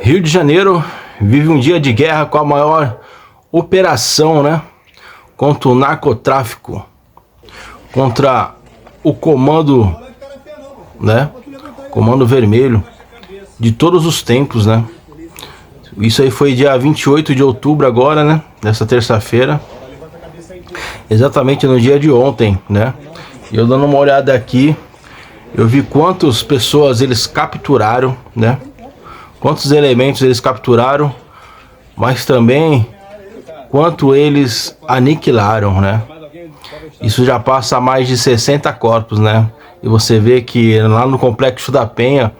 Rio de Janeiro vive um dia de guerra com a maior operação, né, contra o narcotráfico, contra o comando, né, comando vermelho de todos os tempos, né. Isso aí foi dia 28 de outubro agora, né, nessa terça-feira, exatamente no dia de ontem, né. E eu dando uma olhada aqui, eu vi quantas pessoas eles capturaram, né, quantos elementos eles capturaram, mas também quanto eles aniquilaram, né? Isso já passa a mais de 60 corpos, né? E você vê que lá no Complexo da Penha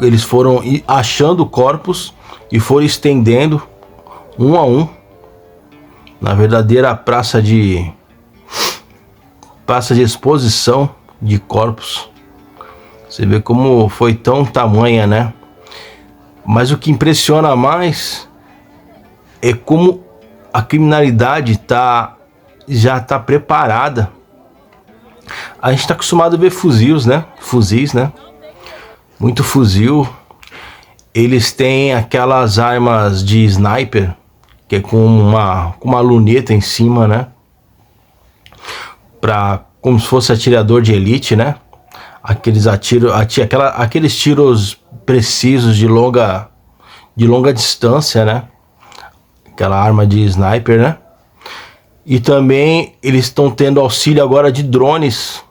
eles foram achando corpos e foram estendendo um a um na verdadeira praça de exposição de corpos. Você vê como foi tão tamanha, né? Mas o que impressiona mais é como a criminalidade já está preparada. A gente está acostumado a ver fuzis, né? Muito fuzil. Eles têm aquelas armas de sniper, que é com uma luneta em cima, né? Como se fosse atirador de elite, né? Aqueles tiros precisos de longa distância, né? Aquela arma de sniper, né? E também eles estão tendo auxílio agora de drones.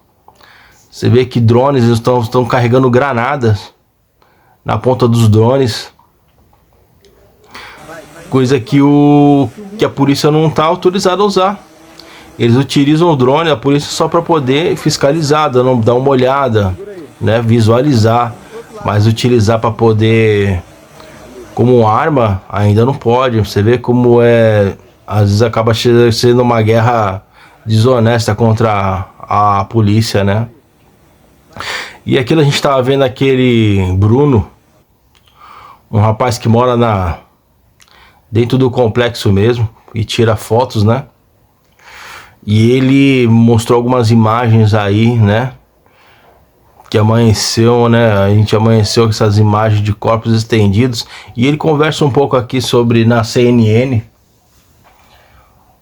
Você vê que drones estão carregando granadas na ponta dos drones, coisa que a polícia não está autorizada a usar. Eles utilizam o drone, a polícia, só para poder fiscalizar, dar uma olhada, né, visualizar, mas utilizar para poder como arma ainda não pode. Você vê como às vezes acaba sendo uma guerra desonesta contra a polícia, né? E aquilo a gente estava vendo aquele Bruno, um rapaz que mora dentro do complexo mesmo e tira fotos, né? E ele mostrou algumas imagens aí, né? Que amanheceu, né? A gente amanheceu com essas imagens de corpos estendidos. E ele conversa um pouco aqui na CNN.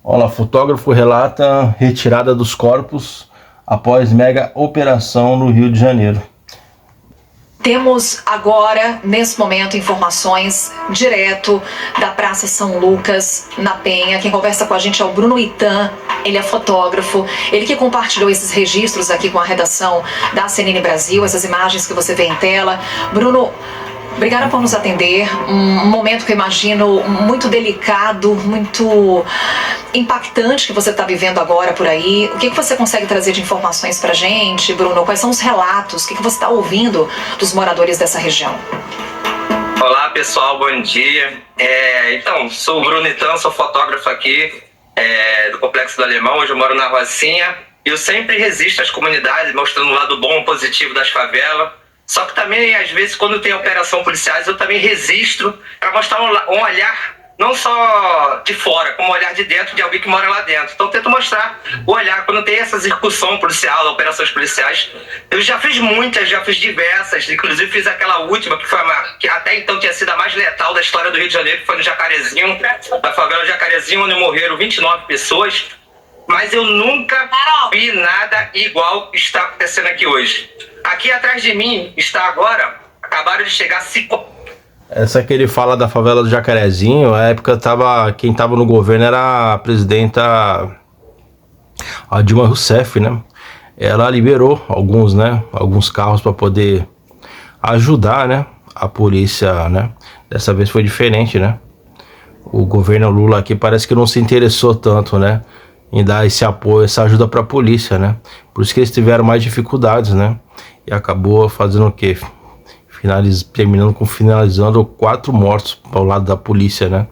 Olha, fotógrafo relata retirada dos corpos após mega operação no Rio de Janeiro. Temos agora, nesse momento, informações direto da Praça São Lucas, na Penha. Quem conversa com a gente é o Bruno Itan, ele é fotógrafo, ele que compartilhou esses registros aqui com a redação da CNN Brasil, essas imagens que você vê em tela. Bruno, obrigada por nos atender. Um momento que eu imagino muito delicado, muito impactante que você está vivendo agora por aí. O que você consegue trazer de informações para a gente, Bruno? Quais são os relatos? O que você está ouvindo dos moradores dessa região? Olá, pessoal. Bom dia. Então, sou o Bruno Itan, sou fotógrafo aqui do Complexo do Alemão. Hoje eu moro na Rocinha. Eu sempre resisto às comunidades, mostrando o lado bom e positivo das favelas. Só que também, às vezes, quando tem operação policiais, eu também resisto para mostrar um olhar não só de fora, como um olhar de dentro de alguém que mora lá dentro. Então, eu tento mostrar o olhar quando tem essa execução policial, operações policiais. Eu já fiz muitas, já fiz diversas, inclusive fiz aquela última, que até então tinha sido a mais letal da história do Rio de Janeiro, que foi no Jacarezinho, na favela Jacarezinho, onde morreram 29 pessoas. Mas eu nunca vi nada igual que está acontecendo aqui hoje. Aqui atrás de mim está agora, acabaram de chegar 5... Essa que ele fala da favela do Jacarezinho, a época quem estava no governo era a presidenta a Dilma Rousseff, né? Ela liberou alguns carros para poder ajudar, né, a polícia, né? Dessa vez foi diferente, né? O governo Lula aqui parece que não se interessou tanto, né, em dar esse apoio, essa ajuda para a polícia, né? Por isso que eles tiveram mais dificuldades, né? E acabou fazendo o quê? Finalizando 4 mortos ao lado da polícia, né?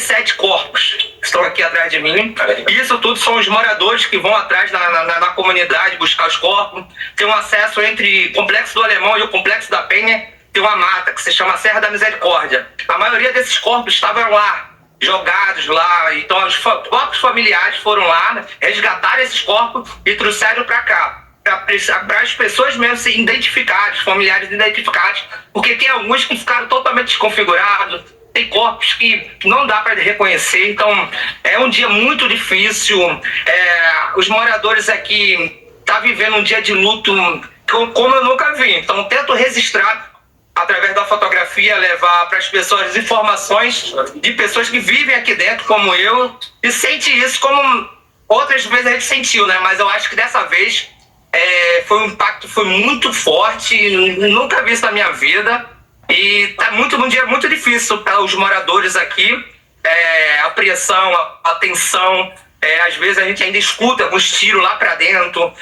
37 corpos que estão aqui atrás de mim. Isso tudo são os moradores que vão atrás na comunidade buscar os corpos. Tem um acesso entre o Complexo do Alemão e o Complexo da Penha, tem uma mata que se chama Serra da Misericórdia. A maioria desses corpos estavam lá, jogados lá. Então os próprios familiares foram lá, né, resgataram esses corpos e trouxeram para cá. Para as pessoas mesmo se identificarem, os familiares identificados, porque tem alguns que ficaram totalmente desconfigurados, tem corpos que não dá para reconhecer, então é um dia muito difícil. Os moradores aqui estão vivendo um dia de luto como eu nunca vi, então tento registrar através da fotografia, levar para as pessoas as informações de pessoas que vivem aqui dentro, como eu, e sente isso como outras vezes a gente sentiu, né? Mas eu acho que dessa vez foi um impacto, foi muito forte, nunca vi isso na minha vida, e tá num dia muito difícil para os moradores aqui, a pressão, a tensão, às vezes a gente ainda escuta alguns tiros lá para dentro,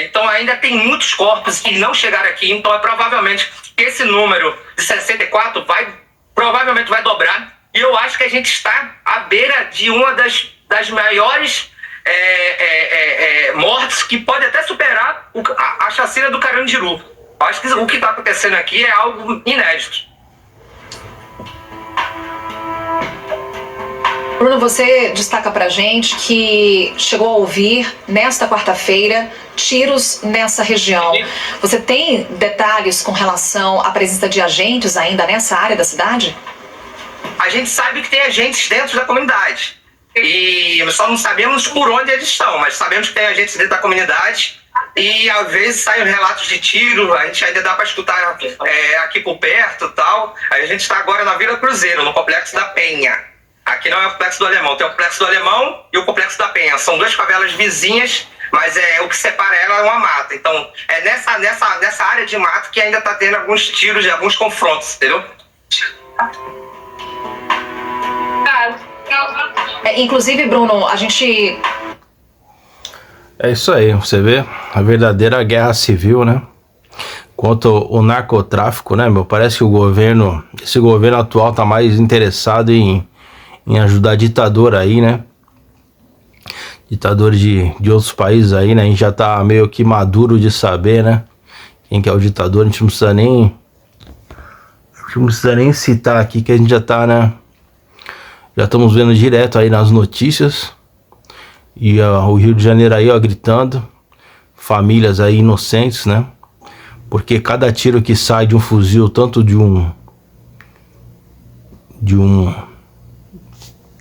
então ainda tem muitos corpos que não chegaram aqui, então provavelmente esse número de 64 provavelmente vai dobrar, e eu acho que a gente está à beira de uma das maiores mortes que pode até superar a chacina do Carandiru. Eu acho que o que está acontecendo aqui é algo inédito. Bruno, você destaca pra gente que chegou a ouvir nesta quarta-feira tiros nessa região. Você tem detalhes com relação à presença de agentes ainda nessa área da cidade? A gente sabe que tem agentes dentro da comunidade. E só não sabemos por onde eles estão, mas sabemos que tem agentes dentro da comunidade. E às vezes saem relatos de tiro, a gente ainda dá para escutar aqui por perto e tal. A gente está agora na Vila Cruzeiro, no Complexo da Penha. Aqui não é o Complexo do Alemão, tem o Complexo do Alemão e o Complexo da Penha. São duas favelas vizinhas, mas o que separa ela é uma mata. Então é nessa área de mata que ainda está tendo alguns tiros e alguns confrontos, entendeu? Inclusive, Bruno, a gente... É isso aí, você vê a verdadeira guerra civil, né? Quanto o narcotráfico, né, meu? Parece que esse governo atual tá mais interessado em ajudar ditador aí, né? Ditadores de outros países aí, né? A gente já tá meio que maduro de saber, né? Quem que é o ditador, a gente não precisa nem citar aqui, que a gente já tá, né? Já estamos vendo direto aí nas notícias. E o Rio de Janeiro aí, ó, gritando. Famílias aí inocentes, né? Porque cada tiro que sai de um fuzil, tanto de um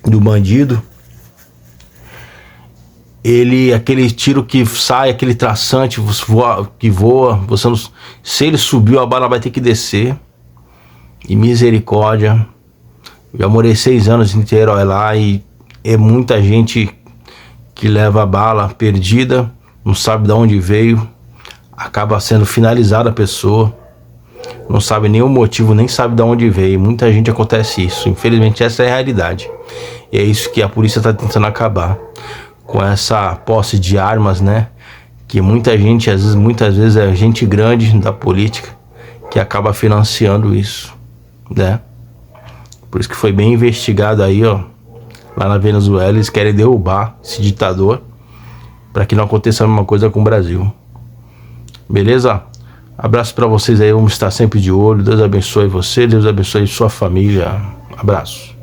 bandido, aquele tiro que sai, aquele traçante que voa, se ele subiu, a bala vai ter que descer. E misericórdia. Eu já morei 6 anos em Niterói lá e é muita gente que leva a bala perdida, não sabe de onde veio, acaba sendo finalizada a pessoa, não sabe nem o motivo, nem sabe de onde veio. Muita gente acontece isso, infelizmente essa é a realidade. E é isso que a polícia está tentando acabar, com essa posse de armas, né? Que muita gente, muitas vezes é gente grande da política que acaba financiando isso, né? Por isso que foi bem investigado aí, ó, lá na Venezuela. Eles querem derrubar esse ditador para que não aconteça a mesma coisa com o Brasil. Beleza? Abraço para vocês aí, vamos estar sempre de olho. Deus abençoe você, Deus abençoe sua família. Abraço.